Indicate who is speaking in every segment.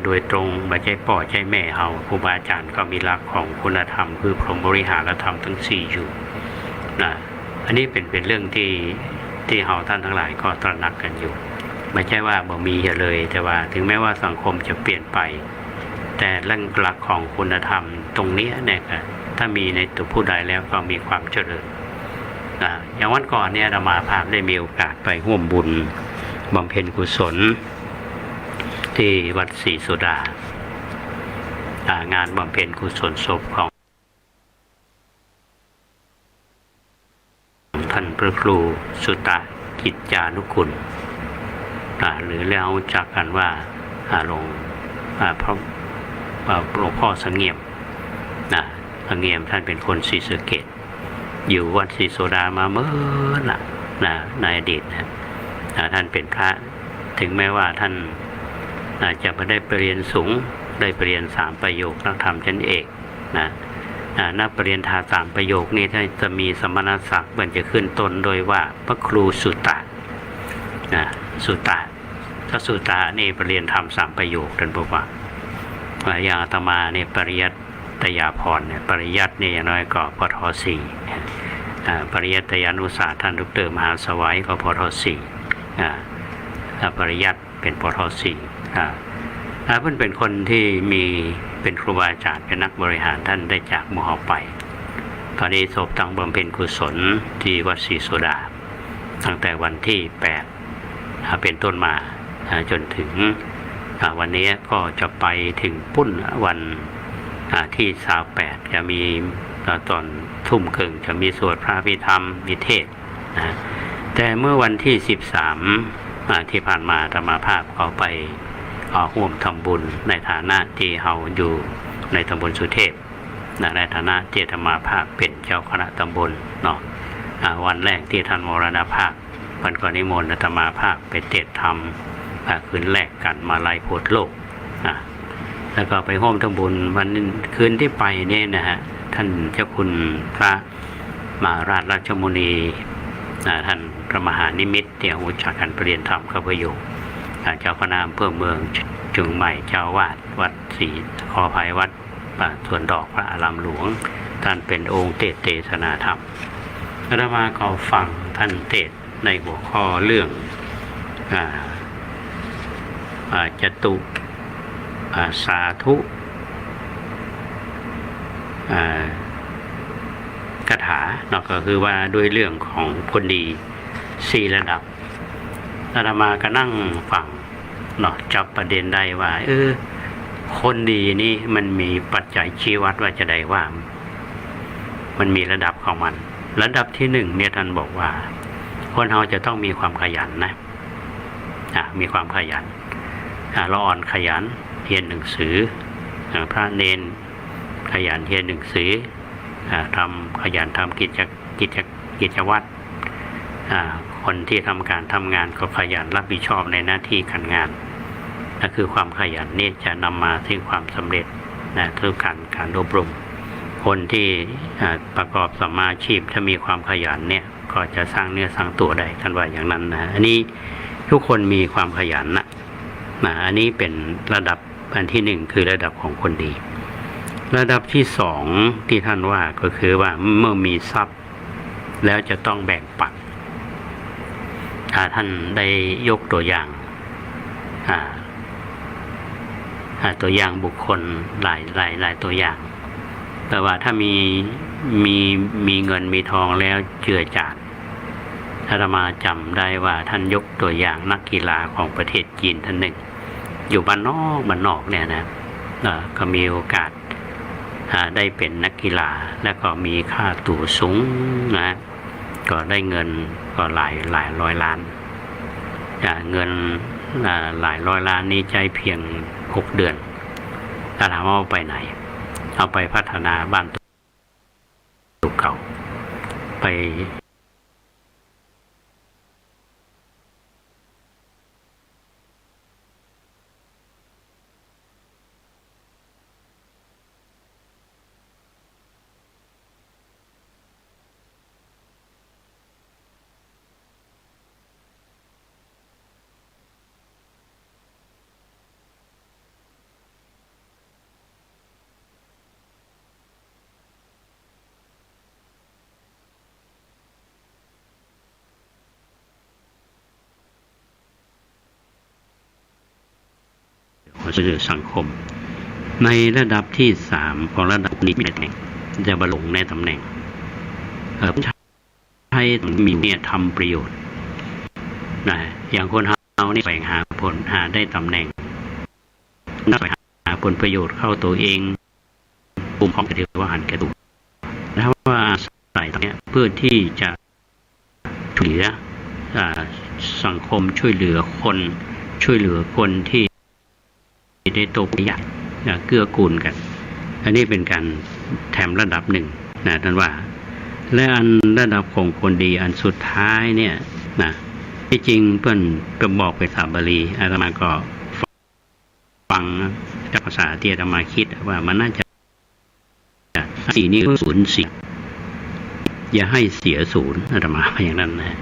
Speaker 1: โดยตรงไม่ใช่พ่อใช่แม่เฮาครูบาอาจารย์ก็มีหลักของคุณธรรมคือพรหมบริหารธรรมทั้ง4อยู่นะอันนี้เป็นเรื่องที่เฮาท่านทั้งหลายก็ตระหนักกันอยู่ไม่ใช่ว่าบ่มีเลยแต่ว่าถึงแม้ว่าสังคมจะเปลี่ยนไปแต่เรื่องหลักของคุณธรรมตรงนี้เนี่ยถ้ามีในตัวผู้ใดแล้วก็มีความเจริญอย่างวันก่อนเนี่ยอาตมาภาพได้มีโอกาสไปร่วมบุญบำเพ็ญกุศลที่วัดศรีโสดางานบำเพ็ญกุศลศพของท่านพระครูสุตกิจจานุคุณหรือเรียกจักกันว่าหลวงพ่อสังเงียมสังเงียมท่านเป็นคนศรีสะเกษอยู่วัดศรีโสดามาเมื่อในอดีตท่านเป็นพระถึงแม้ว่าท่านจะไม่ได้ไปเรียนสูงได้ไปเรียน3ประโยคนักธรรมชั้นเอกนักปรริญญา3ประโยคนี้ถ้าจะมีสมณศักดิ์มันจะขึ้นต้นโดยว่าพระครูสุตะสุตะถ้าสุตะนี่ปรริญญาธรรม3ประโยคท่านบอกว่าอย่างอาตมาเนี่ยปริยัตยาภรณ์เนี่ยปริยัติเนี่ยอย่างน้อยก็ปท4ปริยัตยานุศาสตร์ท่านดร.มหาสวัยก็ปท4ปริยัติเป็นปท4เพื่อนเป็นคนที่มีเป็นครูบาอาจารย์เป็นนักบริหารท่านได้จากมหาไปตอนนี้ศพตั้งบำเพ็ญกุศลที่วัดศรีโสดาตั้งแต่วันที่8เป็นต้นมาจนถึงวันนี้ก็จะไปถึงปุ้นวันที่28จะมีตอนทุ่มครึ่งจะมีสวดพระพิธรรมวิเทศแต่เมื่อวันที่13ที่ผ่านมาธรรมภาพเขาไปร่วมทำบุญในฐานะที่เฮาอยู่ในตำบลสุเทพในฐานะที่ธรรมภาพเป็นเจ้าคณะตำบลเนาะวันแรกที่ท่านมรณภาพวันก่อนนิมนต์ธรรมภาพไปเทศธรรมคืนแรกกันมาลัยโพธิโลกแล้วก็ไปร่วมทำบุญวันคืนที่ไปเนี่ยนะฮะท่านเจ้าคุณพระมหาราชราชมุนีท่านพระมหานิมิตรเตี่ยหูจักการเปลี่ยนธรรมข้าพโยเจ้าคณะอำเภอเมืองเชียงใหม่เจ้าวาดวัดศรีขอภัยวัดสวนดอกพระอารามหลวงท่านเป็นองค์เทศนาธรรมอาตมาก็ฟังท่านเทศในหัวข้อเรื่องจตุสาธุคาถาเนาะก็คือว่าด้วยเรื่องของคนดี4ระดับอาตมาก็นั่งฟังเนาะจับประเด็นได้ว่าคนดีนี่มันมีปัจจัยชี้วัดว่าจะได้ว่ามันมีระดับของมันระดับที่1เนี่ยท่านบอกว่าคนเราจะต้องมีความขยันนะมีความขยันเราอ่อนขยันเรียนหนังสือพระเนนขยันเรียนหนังสือขยันทำกิจวัตรคนที่ทำงานก็ขยันรับผิดชอบในหน้าที่การงานนั่นคือความขยันนี่จะนำมาถึงความสำเร็จทุกการอบรมคนที่ประกอบสัมมาอาชีพถ้ามีความขยันเนี่ยก็จะสร้างเนื้อสร้างตัวได้ท่านว่าอย่างนั้นนะอันนี้ทุกคนมีความขยันนะอันนี้เป็นระดับอันที่1คือระดับของคนดีระดับที่2ที่ท่านว่าก็คือว่าเมื่อมีทรัพย์แล้วจะต้องแบ่งปันท่านได้ยกตัวอย่างตัวอย่างบุคคลหลายตัวอย่างแต่ว่าถ้ามีเงินมีทองแล้วเจือจานอาตมาจำได้ว่าท่านยกตัวอย่างนักกีฬาของประเทศจีนท่านหนึ่งอยู่บ้านนอกเนี่ยนะก็มีโอกาสได้เป็นนักกีฬาแล้วก็มีค่าตั๋วสูงนะก็ได้เงินก็หลายร้อยล้านเงินหลายร้อยล้านนี้ใช้เพียง6 เดือนถ้าถามว่าเอาไปไหนเอาไปพัฒนาบ้านตัวเก่าไป สื่อสังคมในระดับที่3ของระดับนี้มีตำแหน่งจะบรรลุในตำแหน่งให้มีเนี่ยทำประโยชน์นะอย่างคนเราเนี่ยแสวงหาผลหาได้ตำแหน่งแสวงหาผลประโยชน์เข้าตัวเองกลุ่มของกระเทียมว่าหันกระตุกนะว่าใส่ตรงนี้เพื่อที่จะช่วยเหลือสังคมช่วยเหลือคนที่ได้ตกยากเกื้อกูลกันอันนี้เป็นการแถมระดับหนึ่งนะท่านว่าและอันระดับของคนดีอันสุดท้ายเนี่ยนะที่จริงเพื่อนไปบอกไปสาบาลีอาตมาก็ฟังจากภาษาที่อาตมาคิดว่ามันน่าจะสี่นี้ศูนย์เสียอย่าให้เสียศูนย์อาตมาอย่างนั้นนะ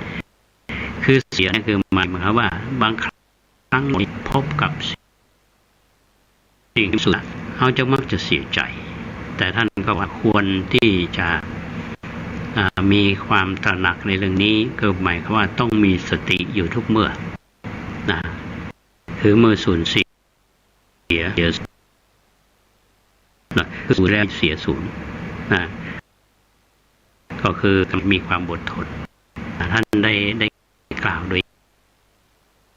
Speaker 1: คือเสียนี่คือหมายความว่าบางครั้งพบกับสิ่งที่สุดเขาจะมักจะเสียใจแต่ท่านก็ว่าควรที่จะมีความตระหนักในเรื่องนี้ก็หมายความว่าต้องมีสติอยู่ทุกเมื่อนะคือเมื่อสูญเสียนะคือสูญแล้วเสียศูนย์นะก็คือมีความอดทนท่านได้กล่าวโดย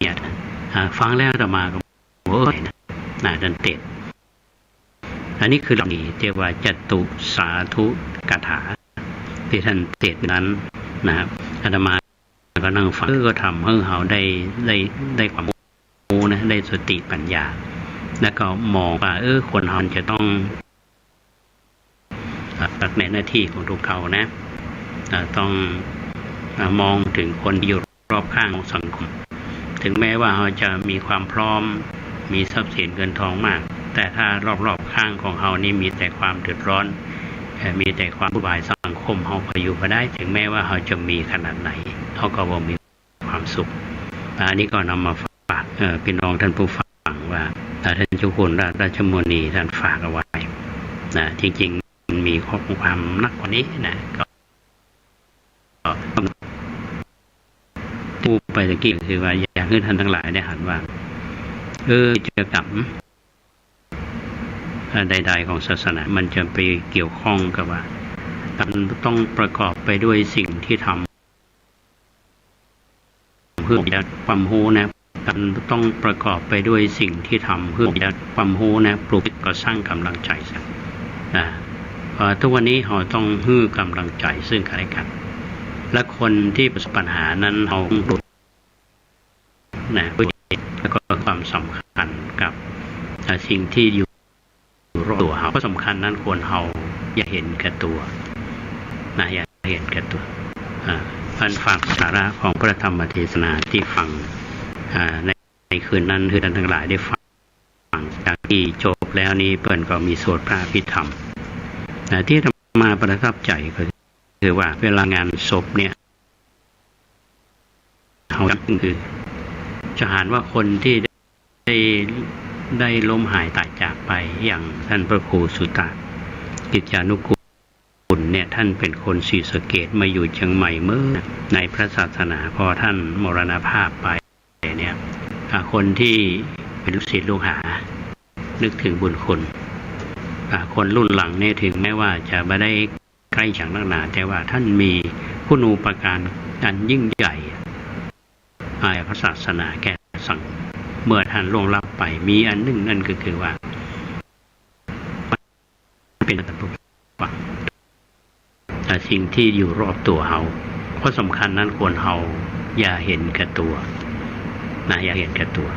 Speaker 1: เนี่ยฟังแล้วอาตมาก็โอ้ยนะท่านเตศอันนี้คือหลักนี้เรียกว่าจตุสาธุกถาที่ท่านเทศนั้นนะครับอาตมาก็นั่งฟังก็ทำให้เราได้ความรู้นะได้สติปัญญาแล้วก็มองว่าคนเราจะต้องตัดในหน้าที่ของทุกเขานะต้องมองถึงคนที่อยู่รอบข้างของสังคมถึงแม้ว่าเราจะมีความพร้อมมีทรัพย์สินเงินทองมากแต่ถ้ารอบๆข้างของเรานี่มีแต่ความเดือดร้อนมีแต่ความวุ่นวายสังคมเขาพออยู่มาได้ถึงแม้ว่าเขาจะมีขนาดไหนเขาก็บ่มีความสุขอันนี้ก็นำมาฝากพี่น้องท่านผู้ฟังว่าท่านเจ้าคุณราชมุนีท่านฝากเอาไว้นะจริงๆมีข้อความนักกว่านี้นะก็ผู้ไปตะกี้คือว่าอยากให้ท่านทั้งหลายได้หันว่ากิจกรรมใดๆของศาสนามันจะไปเกี่ยวข้องกับว่ามันต้องประกอบไปด้วยสิ่งที่ทำเพื่อความรู้นะมันต้องประกอบไปด้วยสิ่งที่ทำเพื่อความรู้นะปลุกก็สร้างกำลังใจสักนะทุกวันนี้เราต้องให้กำลังใจซึ่งกันและกันและคนที่ประสบปัญหานั้นเราหลุดนะแล้วก็ความสำคัญกับสิ่งที่อยู่รอบตัวเราก็สำคัญนั้นควรเราอย่าเห็นแก่ตัวนะอย่าเห็นแก่ตัวท่านฝากสาระของพระธรรมเทศนาที่ฟังในคืนนั้นคือท่านทั้งหลายได้ฟังจากที่จบแล้วนี้เปิ้นก็มีสวดพระอภิธรรมที่มาประทับใจก็คือว่าเวลางานศพเนี่ยเขาคือจะหาว่าคนที่ได้ล้มหายตายจากไปอย่างท่านพระครูสุตะกิจจานุกูลเนี่ยท่านเป็นคนศรีสะเกษมาอยู่เชียงใหม่เมื่อในพระศาสนาพอท่านมรณภาพไปเนี่ยคนที่เป็นลูกศิษย์ลูกหานึกถึงบุญคุณคนรุ่นหลังเนี่ยถึงแม้ว่าจะไม่ได้ใกล้ฉันนักหนาแต่ว่าท่านมีคุณูปการอันยิ่งใหญ่ในพระศาสนาแก่สังคมเมื่อท่านล่วงลับไปมีอันหนึ่งนั่นก็คือว่าเป็นอัตตุปังแต่สิ่งที่อยู่รอบตัวเราข้อสำคัญนั้นควรเราอย่าเห็นแก่ตัวนะอย่าเห็นแก่ตัว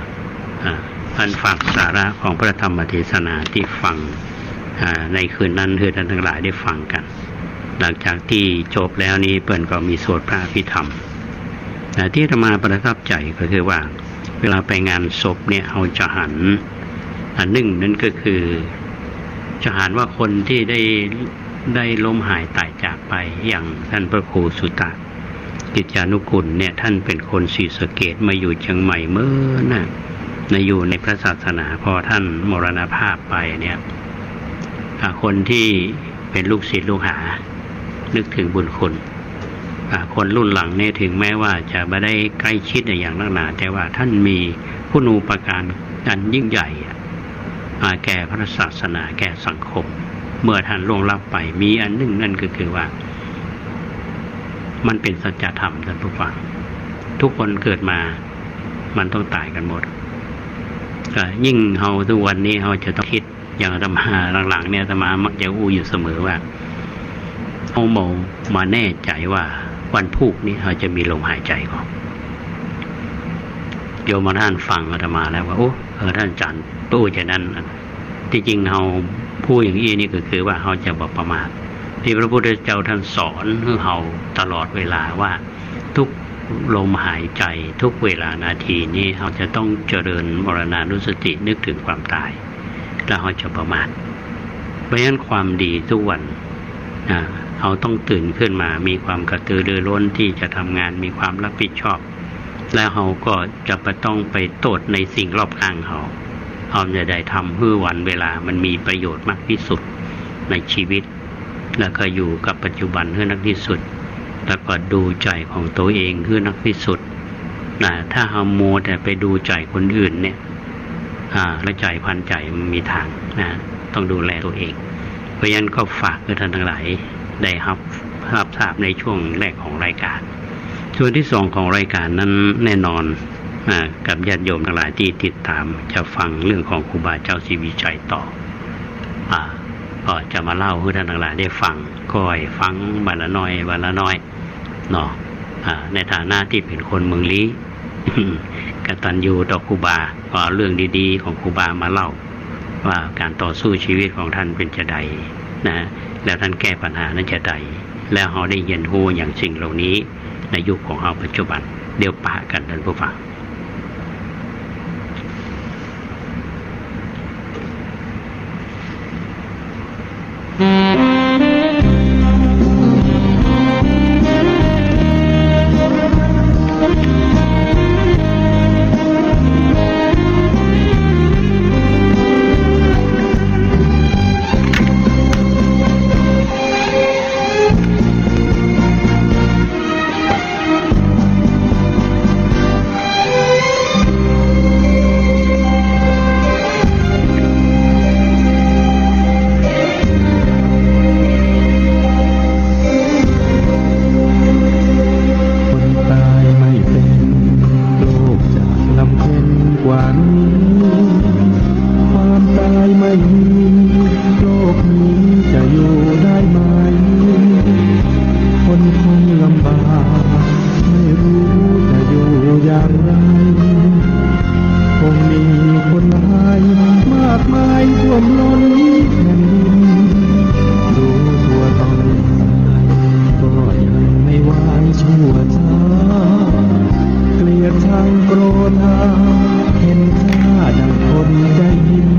Speaker 1: ท่านฝากสาระของพระธรรมเทศนาที่ฟังในคืนนั้นคือท่านทั้งหลายได้ฟังกันหลังจากที่จบแล้วนี้เปิ้นก็มีสวดพระอภิธรรมที่อาตมาประทับใจก็คือว่าเวลาไปงานศพเนี่ยเอาจะหันหนึ่งนั่นก็คือจะหันว่าคนที่ได้ล้มหายตายจากไปอย่างท่านพระครูสุตะกิจจานุกูลเนี่ยท่านเป็นคนศรีสะเกษมาอยู่เชียงใหม่เมื่อน่ะอยู่ในพระศาสนาพอท่านมรณภาพไปเนี่ยคนที่เป็นลูกศิษย์ลูกหานึกถึงบุญคุณคนรุ่นหลังเนี่ยถึงแม้ว่าจะไม่ได้ใกล้ชิดอย่างนักหนาแต่ว่าท่านมีคุณูปการอันยิ่งใหญ่ แก่พระศาสนาแก่สังคมเมื่อท่านล่วงลับไปมีอันหนึ่งนั่นก็คือว่ามันเป็นสัจธรรมท่านผู้ฟังทุกคนเกิดมามันต้องตายกันหมดยิ่งเฮาทุกวันนี้เฮาจะต้องคิดอย่างอาตมาหลังๆเนี่ยอาตมามักจะอู้อยู่เสมอว่าเฮามาแน่ใจว่าวันพุธนี้เราจะมีลมหายใจก่อนโยมท่านฟังอาตมาแล้วว่าโอ้ท่านจันทร์ตู้จะนั้นที่จริงเราพูดอย่างนี้นี่ก็คือว่าเราจะบ่ประมาทที่พระพุทธเจ้าท่านสอนให้เราตลอดเวลาว่าทุกลมหายใจทุกเวลานาทีนี้เราจะต้องเจริญมรณานุสตินึกถึงความตายแล้วเราจะประมาทเพราะฉะนั้นความดีทุกวันเราต้องตื่นขึ้นมามีความกระตือรือร้นที่จะทำงานมีความรับผิดชอบแล้วเราก็จะไม่ต้องไปโทษในสิ่งรอบข้างเราจะได้ทำให้วันเวลามันมีประโยชน์มากที่สุดในชีวิตแล้วก็อยู่กับปัจจุบันให้นักที่สุดแล้วก็ดูใจของตัวเองให้นักที่สุดถ้าเรามัวแต่ไปดูใจคนอื่นเนี่ยแล้วใจพันใจมันมีทางต้องดูแลตัวเองเพราะฉะนั้นก็ฝากท่านทั้งหลายได้รับทราบในช่วงแรกของรายการส่วนที่สองของรายการนั้นแน่นอนกับญาติโยมทั้งหลายที่ติดตามจะฟังเรื่องของครูบาเจ้าศรีวิชัยต่อก็จะมาเล่าให้ท่านทั้งหลายได้ฟังก็ให้ฟังวันละน้อยวันละน้อยเนาะในฐานะที่เป็นคนเมืองลี้ กตัญญูต่อครูบาก็เอาเรื่องดีๆของครูบามาเล่าว่าการต่อสู้ชีวิตของท่านเป็นจะใดแล้วท่านแก้ปัญหานั้นจะใดแล้วเราได้เรียนรู้อย่างสิ่งเหล่านี้ในยุคของเราปัจจุบันเดี๋ยวปะกันท่านผู้ฟัง
Speaker 2: เห็นข้าดังคนใจหิน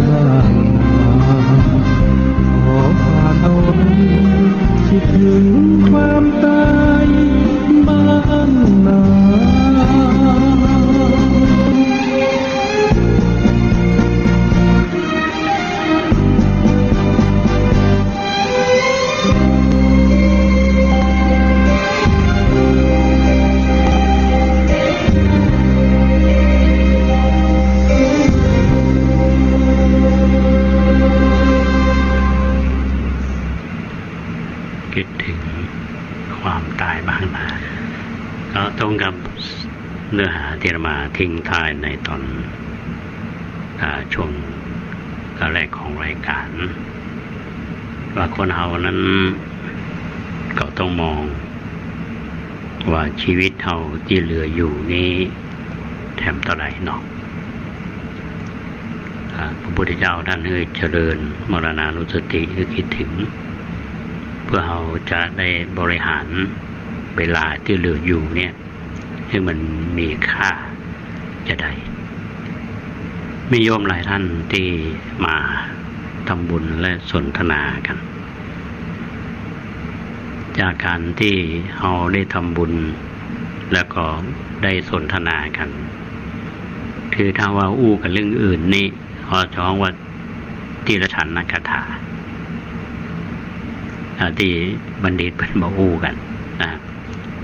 Speaker 2: บ้างนาขอฝากเอาไว้คิดถึงความตายบ้างนา
Speaker 1: คิดถึงความตายบ้างนะก็ตรงกับเนื้อหาที่เรามาทิ้งท้ายในตอนช่วงแรกของรายการว่าคนเฮานั้นก็ต้องมองว่าชีวิตเฮาที่เหลืออยู่นี้แถมเท่าไหร่เนาะพระพุทธเจ้าท่านให้เจริญมรณานุสติคือคิดถึงเพื่อเราจะได้บริหารเวลาที่เหลืออยู่เนี่ยให้มันมีค่าจะได้มีโยมหลายท่านที่มาทำบุญและสนทนากันจากการที่เราได้ทำบุญแล้วก็ได้สนทนากันคือถ้าว่าอู้กับเรื่องอื่นนี่เขาจ้องว่าทีละฉันนักถาที่บัณฑิตเป็นมาอู้กันนะ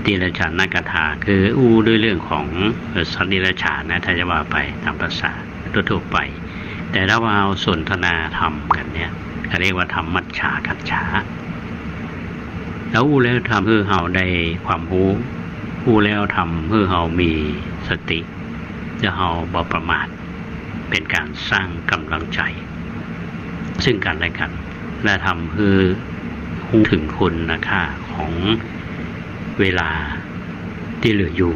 Speaker 1: ทีละฉันนักถาคืออู้ด้วยเรื่องของสัตว์ดิรัจฉานนะถ้าจะว่าไปตามภาษาทั่วไปแต่ถ้าว่าเอาสนทนาธรรมกันเนี่ยเขาเรียกว่าธรรมมัจฉากัจฉาแล้วอู้แล้วทำให้เราได้ความรู้อู้แล้วทำให้เรามีสติจะเราบ่ประมาทเป็นการสร้างกำลังใจซึ่งกันและกันและทำให้รู้ถึงคุณค่าของเวลาที่เหลืออยู่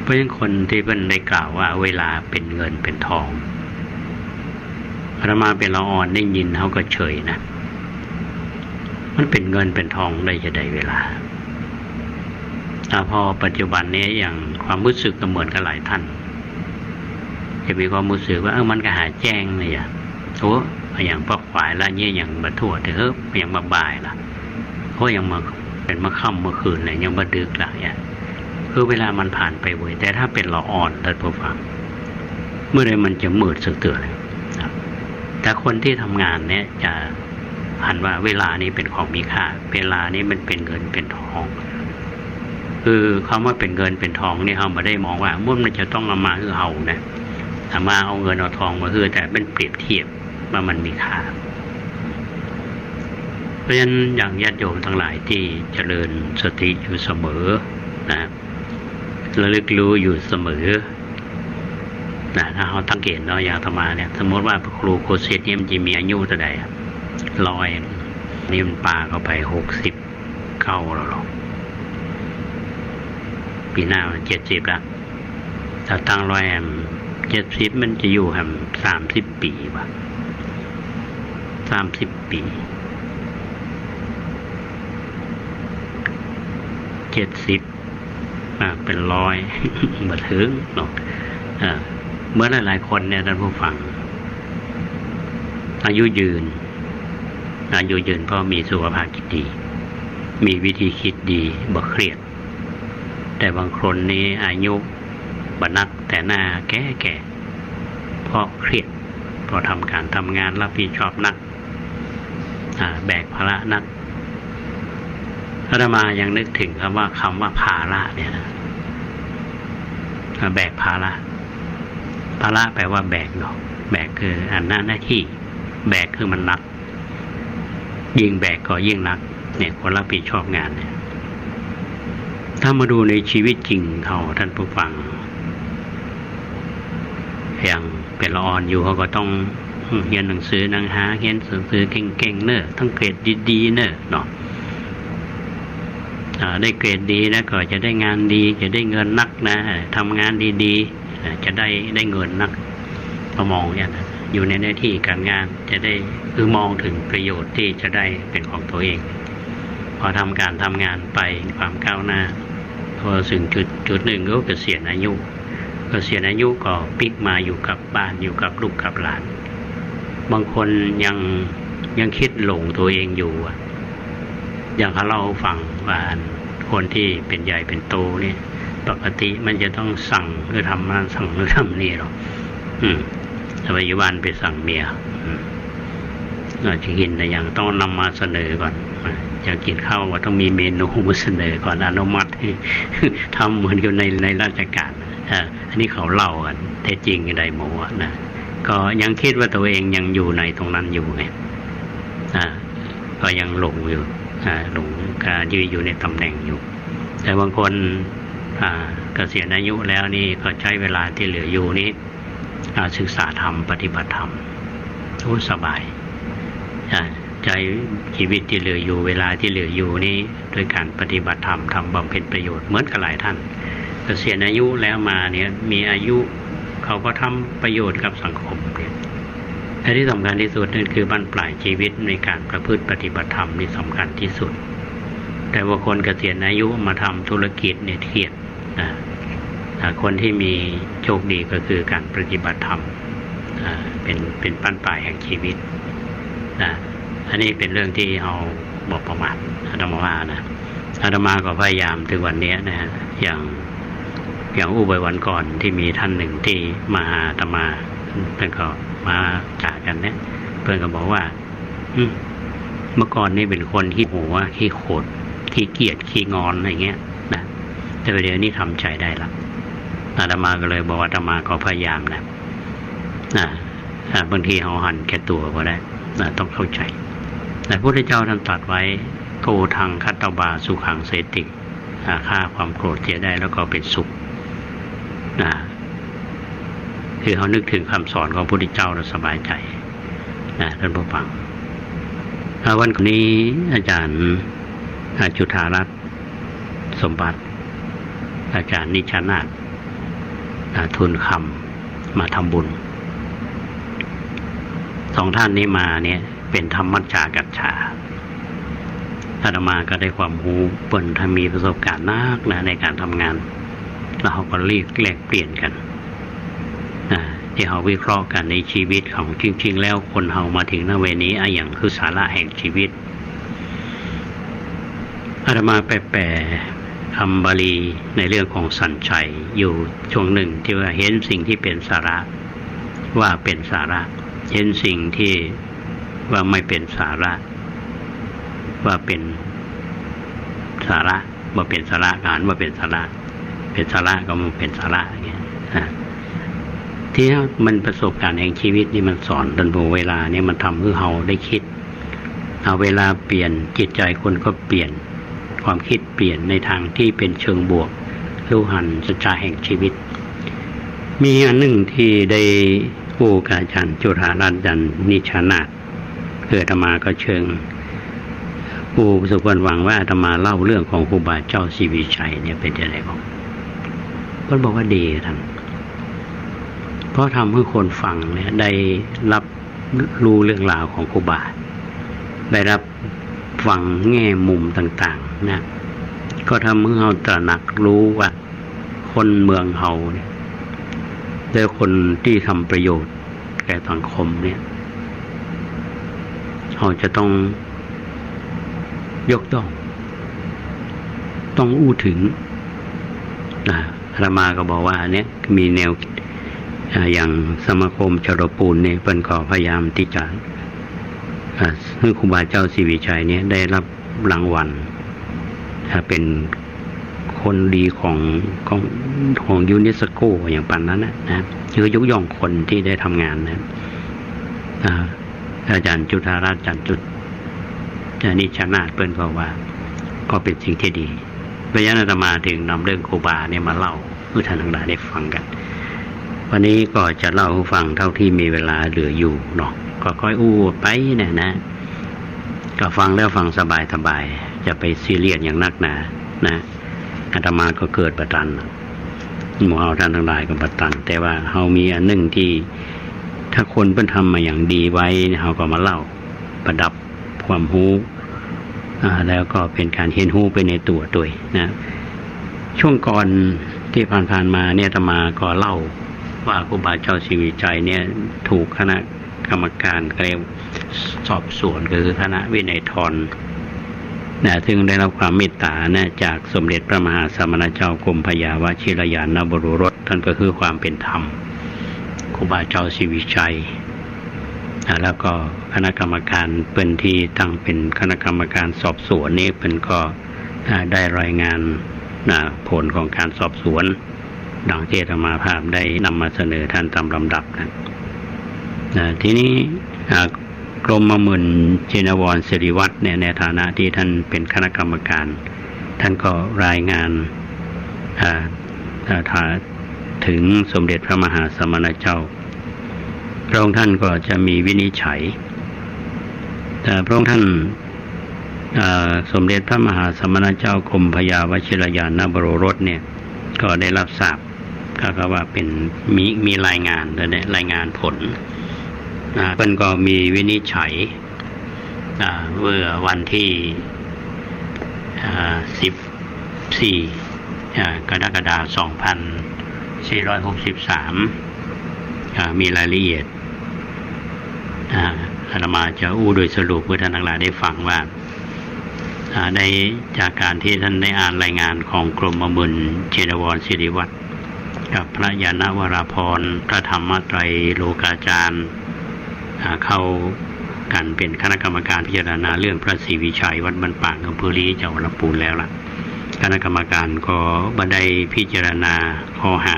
Speaker 1: เพราะฉะนั้นคนที่เพิ่นได้กล่าวว่าเวลาเป็นเงินเป็นทองอาตมาเป็นละอ่อนได้ยินเขาก็เฉยนะมันเป็นเงินเป็นทองได้จะได้เวลาพอปัจจุบันนี้อย่างความรู้สึกก็เหมือนกับหลายท่านจะมีความรู้สึกว่ามันก็หาแจ้งเลยอ่ะโอ้อย่างพวกฝ่ายละเนี่ยอย่างมาทั่วเถอะอย่างมาบ่ายละเพราะยังมาเป็นมาค่ำเมื่อคืนเลยยังมาดึกละเนี่ยคือเวลามันผ่านไปเว้ยแต่ถ้าเป็นละอ่อนท่านผู้ฟังเมื่อใดมันจะมืดสึกเตือนเลยแต่คนที่ทำงานเนี่ยจะหันว่าเวลานี้เป็นของมีค่าเวลานี้มันเป็นเงินเป็นทองคือคำว่าเป็นเงินเป็นทองนี่เขาไม่ได้มองว่ามันจะต้องเอามาคือเฮานะเอามาเอาเงินเอาทองมาคือแต่เป็นเปรียบเทียบว่ามันมีค่าเพราะฉะนั้นอย่างญาติโยมทั้งหลายที่เจริญสติอยู่เสมอนะระลึกรู้อยู่เสมอนะถ้าเขาตั้งเกณฑ์เนาะอย่างธรรมาเนี่ยสมมติว่าครูโคเซตเนี่ยมันจะมีอายุเท่าไหร่100นี่มันปาเข้าไป60เข้าแล้วหรอกปีหน้ามัน70แล้วถ้าตั้ง70มันจะอยู่30 ปีว่ะ30 ปี70เป็น100มาถึงเนาะเมื่อหลายๆคนเนี่ยท่านผู้ฟังอายุยืนเพราะมีสุขภาพดีมีวิธีคิดดีบ่เครียดแต่บางคนนี้อายุบันักแต่หน้าแก่เพราะเครียดเพราะทำงานรับผิดชอบนักแบกภาระนักอาตมายังนึกถึงคำว่าภาระเนี่ยนะแบกภาระแปลว่าแบกเนาะแบกคือหน้าที่แบกคือมันหนักยิ่งแบกก็ยิ่งหนักเนี่ยคนรับผิดชอบงานเนี่ยถ้ามาดูในชีวิตจริงเขาท่านผู้ฟังอย่างเป็นละอ่อนอยู่เขาก็ต้องเรียนหนังสือเรียนหนังสือเก่งๆเนอะต้องเกรดดีๆเนอะเนาะได้เกรดดีนะก็จะได้งานดีจะได้เงินนักนะทำงานดีๆจะได้เงินนักพอมองเนี่ยนะอยู่ในหน้าที่การงานจะได้คือมองถึงประโยชน์ที่จะได้เป็นของตัวเองพอทำงานไปความก้าวหน้าพอถึงจุดหนึ่งก็เกษียณอายุก็ปิกมาอยู่กับบ้านอยู่กับลูกกับหลาน บางคนยังคิดหลงตัวเองอยู่อย่างเขาเล่าให้ฟังว่าคนที่เป็นใหญ่เป็นโตเนี่ยปกติมันจะต้องสั่งหรือทำนั่นสั่งหรือทำนี่หรอกแต่ปัจจุบันไปสั่งเมียเราจะกินแต่อย่างต้องนำมาเสนอก่อนอยากกินข้าวว่าต้องมีเมนูมาเสนอก่อนอนุมัติให้ ทำเหมือนอยู่ในราชการอันนี้เขาเล่ากันแท้จริงไดโมนะก็ยังคิดว่าตัวเองยังอยู่ในตรงนั้นอยู่ไงก็ยังหลงอยู่หลงการยืนอยู่ในตำแหน่งอยู่แต่บางคนเกษียณอายุแล้วนี่ก็ใช้เวลาที่เหลืออยู่นี้ศึกษาธรรมปฏิบัติธรรมสบายใจชีวิตที่เหลืออยู่เวลาที่เหลืออยู่นี้ด้วยการปฏิบัติธรรมทำบำเพ็ญประโยชน์เหมือนกับหลายท่านเกษียณอายุแล้วมาเนี่ยมีอายุเขาก็ทำประโยชน์กับสังคมเนี่ยแต่ที่สำคัญที่สุดนั่นคือบั้นปลายชีวิตในการประพฤติปฏิบัติธรรมนี่สำคัญที่สุดแต่ว่าคนเกษียณอายุมาทำธุรกิจเนี่ยเครียดคนที่มีโชคดีก็คือการปฏิบัติธรรมเป็นบั้นปลายแห่งชีวิตอันนี้เป็นเรื่องที่เอาบอกประมาทอาตมาว่านะอาตมาก็พยายามถึงวันนี้นะฮะอย่างอุบายวันก่อนที่มีท่านหนึ่งที่มาหาอาตมาท่านก็มาจากกันเนี่ยเพื่อนก็บอกว่าเมื่อก่อนนี่เป็นคนขี้หัวขี้โขดขี้เกียจขี้งอนอะไรเงี้ยนะแต่เดี๋ยวนี้ทำใจได้ละอาตมาก็เลยบอกว่าอาตมาก็พยายามนะบางทีเอาหันแก่ตัวก็ได้ต้องเข้าใจแต่พระพุทธเจ้าท่านตรัสไว้โกทังคัตตบาสุขังเสติฆ่าความโกรธเสียได้แล้วก็เป็นสุขคือเขานึกถึงคำสอนของพระพุทธเจ้าเราสบายใจท่านผู้ฟังวันนี้อาจารย์จุฑารัตน์สมบัติอาจารย์นิชนาถทุนคำมาทำบุญสองท่านนี้มาเนี่ยเป็นธรรมัจจากัจฉาอาตมาก็ได้ความรู้เปิ่นถ้ามีประสบการณ์นักนะในการทำงานแล้วเขาก็รีบแลกเปลี่ยนกันที่เขาวิเคราะห์กันในชีวิตของจริงๆแล้วคนเรามาถึงณเวลานี้อย่างคือสาระแห่งชีวิตอาตมาแปลคำบาลีในเรื่องของสัญชัยอยู่ช่วงหนึ่งที่ว่าเห็นสิ่งที่เป็นสาระว่าเป็นสาระเห็นสิ่งที่ว่าไม่เป็นสาระว่าเป็นสาระว่าเป็นสาระอ่านว่าเป็นสาระเป็นสาระก็มันเป็นสาระอย่างเงี้ยที่มันประสบการณ์แห่งชีวิตนี่มันสอนจนถึงเวลาเนี่ยมันทำให้เราได้คิดเอาเวลาเปลี่ยนจิตใจคนก็เปลี่ยนความคิดเปลี่ยนในทางที่เป็นเชิงบวกรู้หันสัจจะแห่งชีวิตมีอันหนึ่งที่ได้ผู้อาจารย์จุฬารัตน์จันนิชนาถคืออาตมาก็เชิงผู้ประสบความหวังว่าอาตมาเล่าเรื่องของครูบาเจ้าศรีวิชัยเนี่ยเป็นยังไงบ้างก็บอกว่าดีท่านเพราะทำให้คนฟังเนี่ยได้รับรู้เรื่องราวของครูบาได้รับฟังแง่มุมต่างๆนะก็ทำให้เราตระหนักรู้ว่าคนเมืองเราเนี่ยและคนที่ทำประโยชน์แก่สังคมเนี่ยเราจะต้องยกย่องต้องอู้ถึงอาตมาก็บอกว่าเนี่ยมีแนวอย่างสมาคมชลปูนเนี่ยเป็นก็พยายามที่จะให้ครูบาเจ้าศรีวิชัยเนี่ยได้รับรางวัลเป็นคนดีของยูเนสโกอย่างปันนั้นนะคือยกย่องคนที่ได้ทำงานนะอาจารย์จุฑารัตน์อาจารย์นิชนาถเปิ้นบอกว่าก็เป็นสิ่งที่ดีเพราะฉะนั้นอาตมาถึงนำเรื่องครูบาเนี่ยมาเล่าให้ท่านทั้งหลายได้ฟังกันวันนี้ก็จะเล่าให้ฟังเท่าที่มีเวลาเหลืออยู่เนาะก็ค่อยอู้ไปเนี่ยนะก็ฟังแล้วฟังสบายๆจะไปซีเรียสอย่างนักหนานะอาตมาก็เกิดประตันหมู่เฮาท่านทั้งหลายก็ประตันแต่ว่าเฮามีอันหนึ่งที่ถ้าคนเพิ่นทำมาอย่างดีไว้เฮาก็มาเล่าประดับความรู้แล้วก็เป็นการเห็นรู้ไปในตัวด้วยนะช่วงก่อนที่ผ่านมาเนี่ยอาตมาก็เล่าว่าครูบาเจ้าศรีวิชัยเนี่ยถูกคณะ กรรมการเรียกสอบสวนคือคณะวินัยธรซึ่งได้รับความเมตตาจากสมเด็จพระมหาสมณเจ้ากรมพยาวชิรยานบรุรสท่านก็คือความเป็นธรรมครูบาเจ้าศรีวิชัยแล้วก็คณะกรรมการเป็นที่ตั้งเป็นคณะกรรมการสอบสวนนี้เป็นก็ได้รายงานผลของการสอบสวนดังที่อาตมาภาพได้นำมาเสนอท่านตามลำดับทีนี้กรมหมื่นชินวรศิริวัฒน์ในฐานะที่ท่านเป็นคณะกรรมการท่านก็รายงานถึงสมเด็จพระมหาสมณเจ้าพระองค์ท่านก็จะมีวินิจฉัยแต่พระองค์ท่านสมเด็จพระมหาสมณเจ้ากรมพยาวชิรยานบรุรสเนี่ยก็ได้รับทราบก็ว่าเป็นมีรายงานและรายงานผลเพิ่นก็มีวินิจฉัยเมื่อวันที่14กรกฎาคม2463มีรายละเอียดอาตมาจะโดยสรุปเพื่อท่านทั้งหลายได้ฟังว่าในจากการที่ท่านได้อ่านรายงานของกรมหมื่นชินวรศิริวัฒน์กับพระยานวราพรพระธรรมไตรโลกาจารย์เข้ากันเป็นคณะกรรมการพิจารณาเรื่องพระศรีวิชัยวัดบ้านปางอำเภอลีจังหวัดลำพูนแล้วล่ะคณะกรรมการก็ได้พิจารณาข้อหา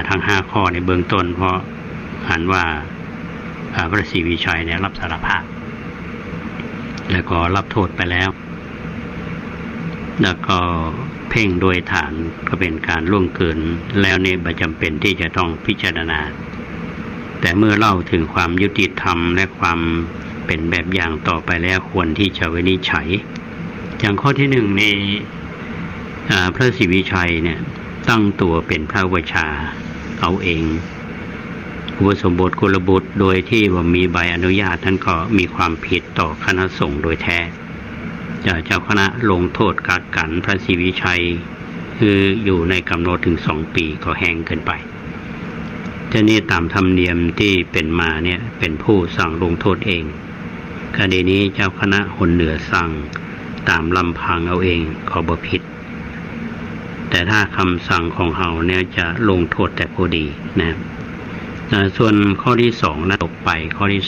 Speaker 1: ทั้ง5ข้อในเบื้องต้นเพราะอ่านว่าพระศรีวิชัยรับสารภาพแล้วก็รับโทษไปแล้วแล้วก็เพ่งโดยฐานก็เป็นการล่วงเกินแล้วเนี่ยไม่จำเป็นที่จะต้องพิจารณาแต่เมื่อเล่าถึงความยุติธรรมและความเป็นแบบอย่างต่อไปแล้วควรที่จะวินิจฉัยอย่างข้อที่1ในพระศรีวิชัยเนี่ยตั้งตัวเป็นพระวชาเอาเองอุปสมบทกุลบุตรโดยที่ว่ามีใบอนุญาตท่านก็มีความผิดต่อคณะสงฆ์โดยแท้เจ้าคณะลงโทษกักกันพระศรีวิชัยคืออยู่ในกำหนดถึง2 ปีก็แห้งเกินไปทีนี้ตามธรรมเนียมที่เป็นมาเนี่ยเป็นผู้สั่งลงโทษเองคดีนี้เจ้าคณะหนเหนือสั่งตามลำพังเอาเองก็บ่ผิดแต่ถ้าคำสั่งของเฮาเนี่ยจะลงโทษแต่ผู้ดีนะส่วนข้อที่2นะตกไปข้อที่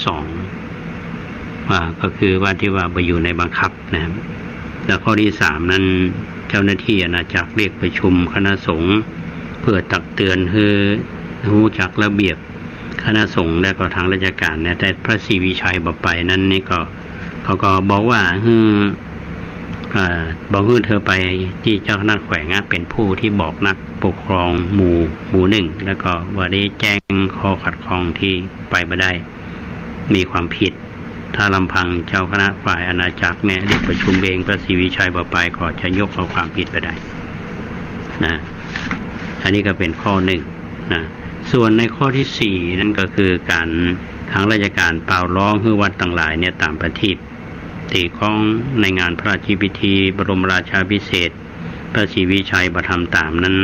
Speaker 1: 2ว่าก็คือว่าที่ว่าไปอยู่ในบังคับนะแล้วข้อที่3นั้นเจ้าหน้าที่อาณาจักรเรียกประชุมคณะสงฆ์เพื่อตักเตือนให้รู้จักระเบียบคณะสงฆ์และก็ทางราชการเนี่ยแต่พระศรีวิชัยบอกไปนั้นนี่ก็เขาก็บอกว่าบอกให้เธอไปที่เจ้าคณะแขวงเป็นผู้ที่บอกนักปกครองหมู่หนึ่งแล้วก็ว่าได้แจ้งข้อขัดข้องที่ไปไม่ได้มีความผิดถ้าลำพังเจ้าคณะฝ่ายอาณาจักรเนี่ยเรียกประชุมเองพระศรีวิชัยบอกไปก็จะยกเอาความผิดไปได้นะอันนี้ก็เป็นข้อ1นะส่วนในข้อที่4นั่นก็คือการทางราชการเป่าร้องให้วัดต่างหลายเนี่ยตามประทีปตีกลองในงานพระราชพิธีบรมราชาภิเษกพระศรีวิชัยประทำตามนั้น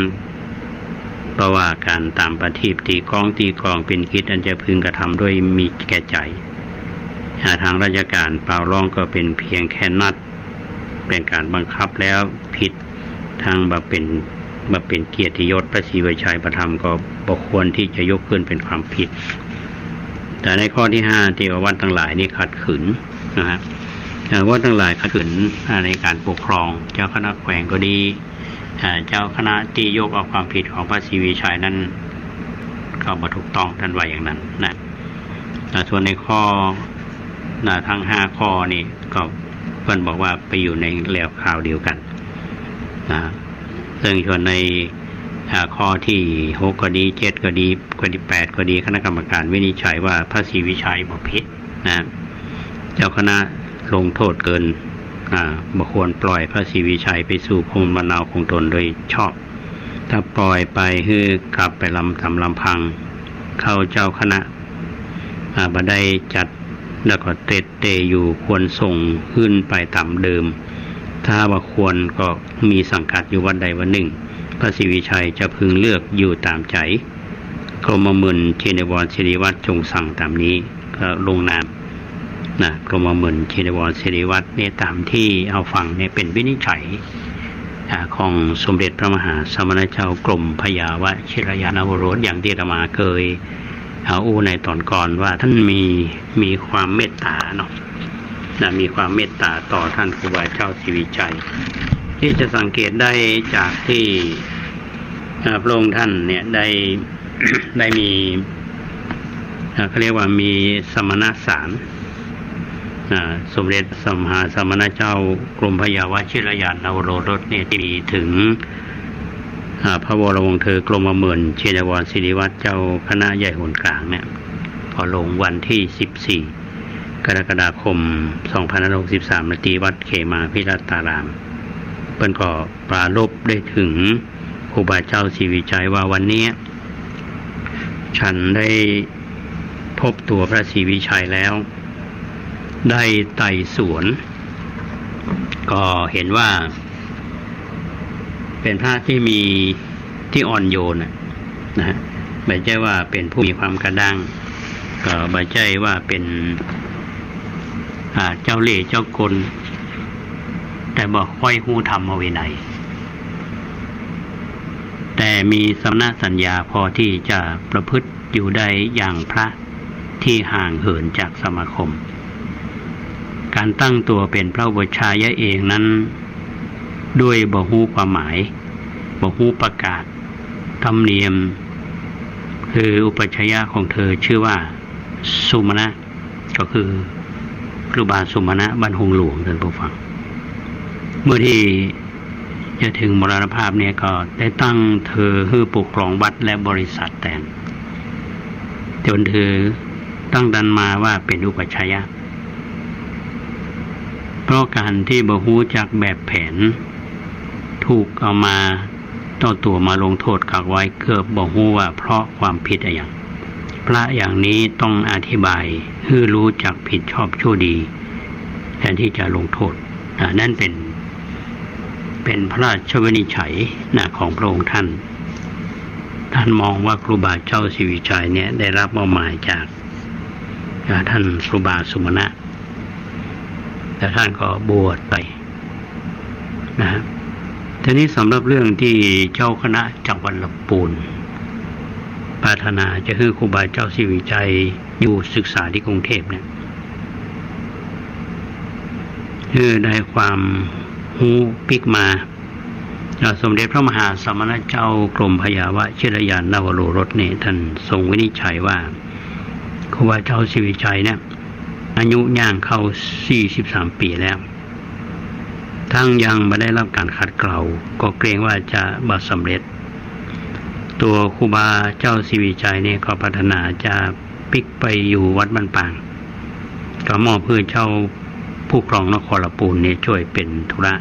Speaker 1: เพราะว่าการตามประทีปตีกลองเป็นกิจอันจะพึงกระทำด้วยมีแก่ใจทางราชการเป่าร้องก็เป็นเพียงแค่นัดเป็นการบังคับแล้วผิดทางมาเป็นเกียรติยศพระศรีวิชัยประทำก็บ่ควรที่จะยกขึ้นเป็นความผิดแต่ในข้อที่5ที่วัดทั้งหลายนี่ขัดขืนนะครับวัดทั้งหลายขัดขืนในการปกครองเจ้าคณะแขวงก็ดีเจ้าคณะที่ยกเอาความผิดของพระศรีวิชัยนั้นก็บ่ถูกต้องท่านว่าอย่างนั้นนะส่วนในข้อทั้ง5ข้อนี่ก็เพิ่นบอกว่าไปอยู่ในแนวข่าวเดียวกันนะซึ่งส่วนในข้อที่6ก็ดี7ก็ดีข้อที่8ก็ดีคณะกรรมการวินิจฉัยว่าพระศรีวิชัยบ่ผิดนะเจ้าคณะลงโทษเกินบ่ควรปล่อยพระศรีวิชัยไปสู่ภูมิลำเนาของตนโดยชอบถ้าปล่อยไปคือกลับไปทำลำพังเข้าเจ้าคณะบ่ได้จัดแล้วก็เตอยู่ควรส่งขึ้นไปตามเดิมถ้าว่าควรก็มีสังกัดอยู่วัดใดวัดหนึ่งพระศรีวิชัยจะพึงเลือกอยู่ตามใจ กรมหมื่นชินวรศิริวัตรจงสั่งตามนี้ก็ลงนามกรมหมื่นชินวรศิริวัตรเนี่ยตามที่เอาฟังเนี่ยเป็นวินิจฉัยของสมเด็จพระมหาสมณเจ้ากรมพยาวชิรยานวโรสอย่างที่อาตมาเคยอู้ในตอนก่อนว่าท่านมีความเมตตาเนาะมีความเมตตาต่อท่านครูบาเจ้าศรีวิชัยที่จะสังเกตได้จากที่พระองค์ท่านเนี่ยได้มีเขาเรียกว่ามีสมณสารสมเด็จสมหาสมณเจ้ากรมพยาวชิรยานนวโรรสเนี่ยที่มีถึงพระวรวงศ์เธอกรมหมื่นชินวรศิริวัตรเจ้าคณะใหญ่หนกลางเนี่ยพอลงวันที่14กรกฎาคม2563ณที่วัดเขมาพิรัตารามเพิ่นก็ปรารภได้ถึงครูบาเจ้าศรีวิชัยว่าวันนี้ฉันได้พบตัวพระศรีวิชัยแล้วได้ไต่สวนก็เห็นว่าเป็นพระที่อ่อนโยนนะฮะไม่ใช่ว่าเป็นผู้มีความกระด้างก็ไม่ใช่ว่าเป็นเจ้าเล่ห์เจ้ากลแต่บอกค่อยหู้ธรรมวินัยแต่มีสมณสัญญาพอที่จะประพฤติอยู่ได้อย่างพระที่ห่างเหินจากสมาคมการตั้งตัวเป็นพระอุปัชฌายะเองนั้นด้วยบ่ฮู้ความหมายบ่ฮู้ประกาศธรรมเนียมคืออุปัชฌายะของเธอชื่อว่าสุมาณะก็คือครูบาสุมาณะบ้านหงหลวงท่านผู้ฟังเมื่อที่จะถึงมรณภาพเนี่ยก็ได้ตั้งเธอให้ปกครองวัดและบริษัทแทนจนเธอตั้งดันมาว่าเป็นอุปัชฌายะเพราะการที่บ่ฮู้จักแบบแผนถูกเอามาต่อตัวมาลงโทษกักไว้เกือบบ่ฮู้ว่าเพราะความผิดอะไรอย่างพระอย่างนี้ต้องอธิบายให้รู้จักผิดชอบชั่วดีแทนที่จะลงโทษนั่นเป็นพระราชวินิจฉัยของพระองค์ท่านมองว่าครูบาเจ้าศรีวิชัยเนี่ยได้รับมอบหมายจากท่านครูบาสุมาณะแต่ท่านก็บวชไปนะครับทีนี้สำหรับเรื่องที่เจ้าคณะจังหวัดลำพูนปรารถนาจะให้ครูบาเจ้าศรีวิชัยอยู่ศึกษาที่กรุงเทพเนี่ยคือได้ความหูปิกมาสมเด็จพระมหาสมณเจ้ากรมพยาวชิรยานนวโรรสเนี่ยท่านทรงวินิจฉัยว่าครูบาเจ้าศรีวิชัยเนี่ยอายุย่างเข้า43ปีแล้วทั้งยังไม่ได้รับการขัดเกลาก็เกรงว่าจะบ่สำเร็จตัวครูบาเจ้าศรีวิชัยเนี่ยก็ปรารถนาจะปิกไปอยู่วัดบ้านปางก็มอบเพื่อเจ้าผู้ครองนครลำพูนเนี่ยช่วยเป็นธุระ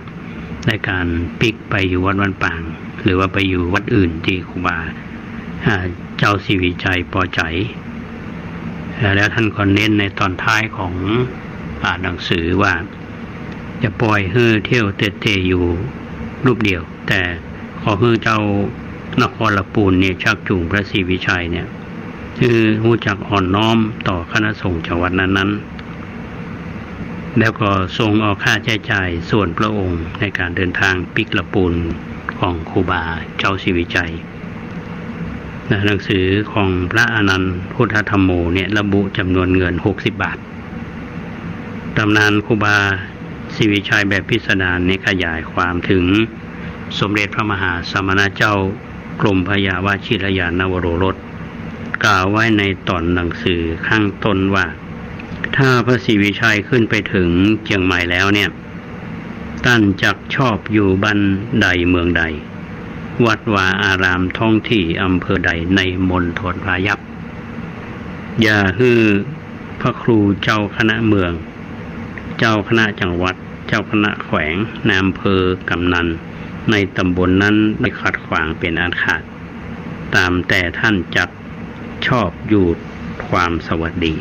Speaker 1: ในการปิกไปอยู่วัดบ้านปางหรือว่าไปอยู่วัดอื่นที่ครูบาเจ้าศรีวิชัยพอใจแล้วท่านก็เน้นในตอนท้ายของหนังสือว่าจะปล่อยให้เที่ยวเตะอยู่รูปเดียวแต่ขอให้เจ้านครลำพูนเนี่ยชักจูงพระศรีวิชัยเนี่ยคือรู้จักอ่อนน้อมต่อคณะสงฆ์จังหวัดนั้นๆแล้วก็ทรงเอาค่าใช้จ่ายส่วนพระองค์ในการเดินทางปิกลำพูนของครูบาเจ้าศรีวิชัยหนังสือของพระอนันต์พุทธธรรมโมเนี่ยระบุจำนวนเงิน60 บาทตำนานครูบาศรีวิชัยแบบพิสดารในขยายความถึงสมเด็จพระมหาสมณเจ้ากรมพยาวชิรยานนวโรรสกล่าวไว้ในตอนหนังสือข้างต้นว่าถ้าพระศรีวิชัยขึ้นไปถึงเชียงใหม่แล้วเนี่ยท่านจักชอบอยู่บ้านใดเมืองใดวัดวาอารามท้องที่อำเภอใดในมณฑลพายัพอย่าฮือพระครูเจ้าคณะเมืองเจ้าคณะจังหวัดเจ้าคณะแขวงในอำเภอกำนันในตำบลนั้นได้ขัดขวางเป็นอันขาดตามแต่ท่านจักชอบอยู่ความสวัสดี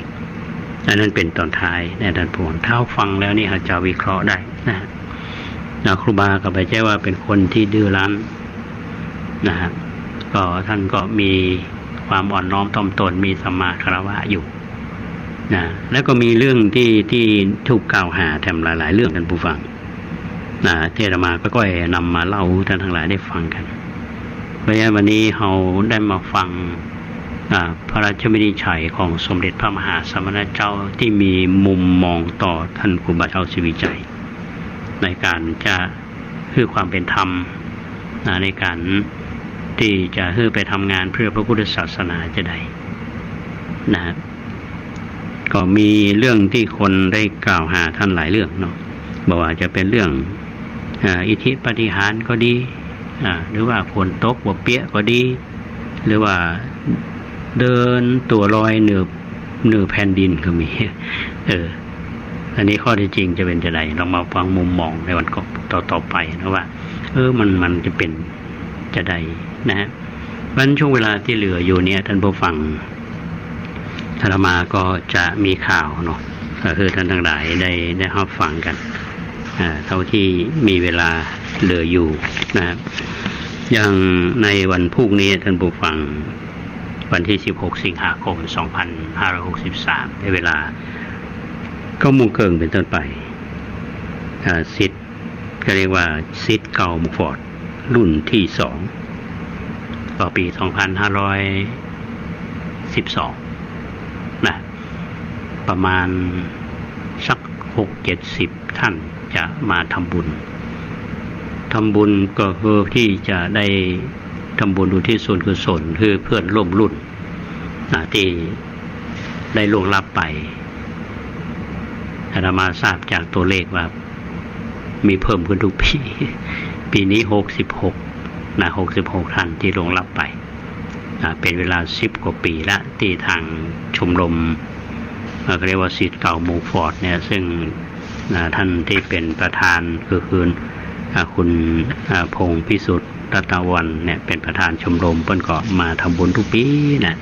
Speaker 1: อันนั้นเป็นตอนท้ายในท่านผู้เท่าฟังแล้วนี่อาจจะวิเคราะห์ได้นะครูบาก็ไม่ใช่ว่าเป็นคนที่ดื้อรั้นนะครับก็ท่านก็มีค ความอ่อนน้อมถ่อมตนมีสัมมาคารวะอยู่นะแล้วก็มีเรื่องที่ถูกกล่าวหาแถมหลายๆเรื่องท่านผู้ฟังนะที่อาตมาก็ค่อยนำมาเล่าท่านทั้งหลายได้ฟังกันเพราะฉะนั้นวันนี้เราได้มาฟังพระราชวินิจฉัยของสมเด็จพระมหาสมณเจ้าที่มีมุมมองต่อท่านครูบาเจ้าศรีวิจัยในการจะให้ความเป็นธรรมในการที่จะให้ไปทำงานเพื่อพระพุทธศาสนาจะได้นะก็มีเรื่องที่คนได้กล่าวหาท่านหลายเรื่องเนาะบอกว่าจะเป็นเรื่องอิทธิปาฏิหาริย์ก็ดีหรือว่าฝนตกบ่เปี้ยก็ดีหรือว่าเดินตัวลอยเหนือแผ่นดินก็มีอันนี้ข้อที่จริงจะเป็นจะไดเรามาฟังมุมมองในวันต่อไปนะว่ามันจะเป็นจะไดนะฮะวันช่วงเวลาที่เหลืออยู่เนี่ยท่านผู้ฟังธรรมาก็จะมีข่าวเนาะก็คือท่านทั้งหลายได้รับฟังกันเท่าที่มีเวลาเหลืออยู่นะครับอย่างในวันพรุ่งนี้ท่านผู้ฟังวันที่16สิงหาคม2563ในเวลา9 โมงครึ่งเป็นต้นไปซิดก็เรียกว่าซิดเก่ามุกฟอร์ดรุ่นที่2ต่อปี2512นะประมาณสัก 6-70 ท่านจะมาทำบุญก็คือที่จะได้ทำบุญอุทิศส่วนกุศลคือเพื่อนร่วมรุ่นที่ได้ล่วงลับไปอาตมาทราบจากตัวเลขว่ามีเพิ่มขึ้นทุกปีนี้66ท่านที่ล่วงลับไปเป็นเวลา10 กว่าปีละที่ทางชมรมเรียกว่าศิษย์เก่ามูฟอร์ดเนี่ยซึ่งท่านที่เป็นประธานคือคุณพงษ์พิสุทธิ์รัตวันเนี่ยเป็นประธานชมรมเพิ่นก็มาทำบุญทุกปีนะ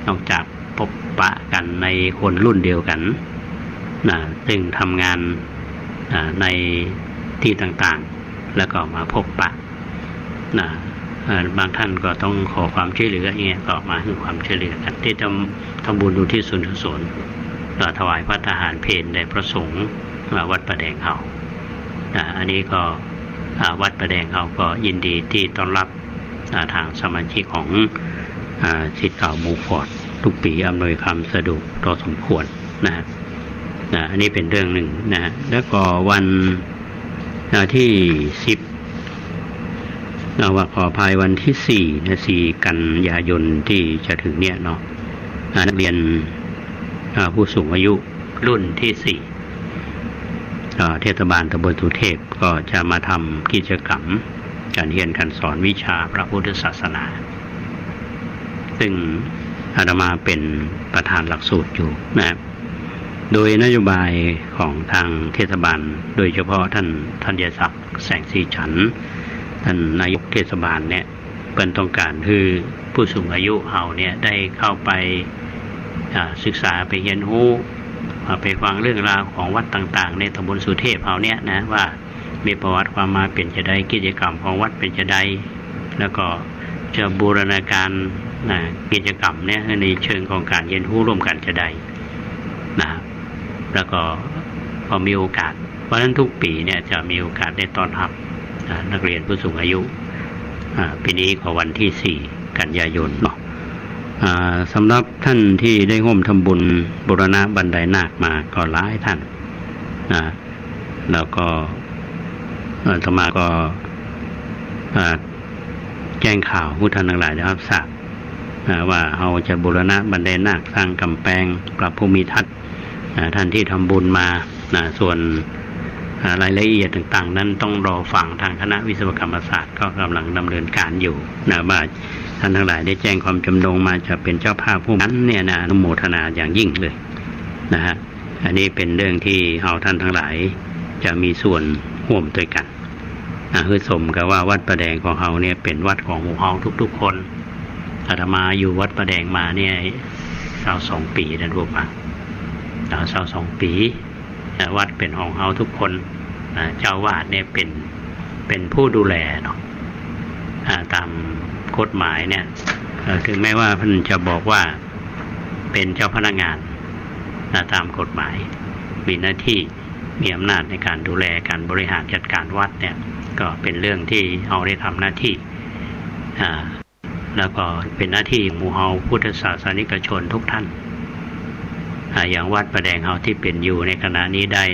Speaker 1: นอกจากพบปะกันในคนรุ่นเดียวกันซึ่งทำงานในที่ต่างๆแล้วก็มาพบปะบางท่านก็ต้องขอความช่วยเหลืออย่างเงี้ยก็มาให้ความช่วยเหลือกันที่ทำบุญอุทิศส่วนกุศลถวายพระทหารเพลในพระสงฆ์วัดประแดงเฮาอันนี้ก็วัดประแดงเฮาก็ยินดีที่ต้อนรับทางสมาชิกของศิษย์เก่ามูฟอร์ดทุกปีอำนวยความสะดวกพอสมควรอันนี้เป็นเรื่องหนึ่งนะแล้วก็วันที่10ว่าขอภายวันที่4 กันยายนที่จะถึงเนี่ยเนาะนักเรียนผู้สูงอายุรุ่นที่4เทศบาลตำบลสุเทพก็จะมาทำกิจกรรมการเรียนการสอนวิชาพระพุทธศาสนาซึ่งอาตมาเป็นประธานหลักสูตรอยู่นะครับโดยนโยบายของทางเทศบาลโดยเฉพาะท่านธัญศักดิ์แสงสีฉันท์ท่านนายกเทศบาลเนี่ยเป็นต้องการคือผู้สูงอายุเฮาเนี่ยได้เข้าไปศึกษาไปเรียนรู้ไปฟังเรื่องราวของวัดต่างๆในตำบลสุเทพเฮาเนี่ยนะว่ามีประวัติความมาเป็นจะได้กิจกรรมของวัดเป็นจะได้แล้วก็จะบูรณาการกิจกรรมเนี่ยในเชิงของการเรียนรู้ร่วมกันจะได้นะแล้วก็พอมีโอกาสเพราะฉะนั้นทุกปีเนี่ยจะมีโอกาสได้ต้อนรับนักเรียนผู้สูงอายุปีนี้ก็วันที่4 กันยายนเนาะสำหรับท่านที่ได้ร่วมทำบุญบูรณะบันไดนาคมาก็หลายท่านแล้วก็อาตมาก็แจ้งข่าวผู้ท่านทั้งหลายได้รับทราบว่าเราจะบูรณะบันไดนาคสร้างกำแพงปรับภูมิทัศน์ท่านที่ทำบุญมาส่วนรายละเอียดต่างๆนั้นต้องรอฟังทางคณะวิศวกรรมศาสตร์ก็กำลังดำเนินการอยู่ว่าท่านทั้งหลายได้แจ้งความจำนงมาจะเป็นเจ้าภาพผู้นั้นเนี่ยอนุโมทนาอย่างยิ่งเลยนะฮะอันนี้เป็นเรื่องที่เราท่านทั้งหลายจะมีส่วนร่วมด้วยกันคือสมกับว่าวัดประแดงของเราเนี่ยเป็นวัดของหมู่เฮาทุกๆคนอาตมาอยู่วัดประแดงมาเนี่ย22 ปีนะรู้ป่ะ22 ปีวัดเป็นของเฮาทุกคนเจ้าวาดเนี่ยเป็นผู้ดูแลเนาะตามกฎหมายเนี่ย ถึงแม้ว่าท่านจะบอกว่าเป็นเจ้าพนักงานตามกฎหมายมีหน้าที่มีอำนาจในการดูแลการบริหารจัดการวัดเนี่ยก็เป็นเรื่องที่เอาได้ทำหน้าที่แล้วก็เป็นหน้าที่หมู่เฮาพุทธศาสนิกชนทุกท่านอย่างวัดประแดงเฮาที่เป็นอยู่ในขณะนี้ได้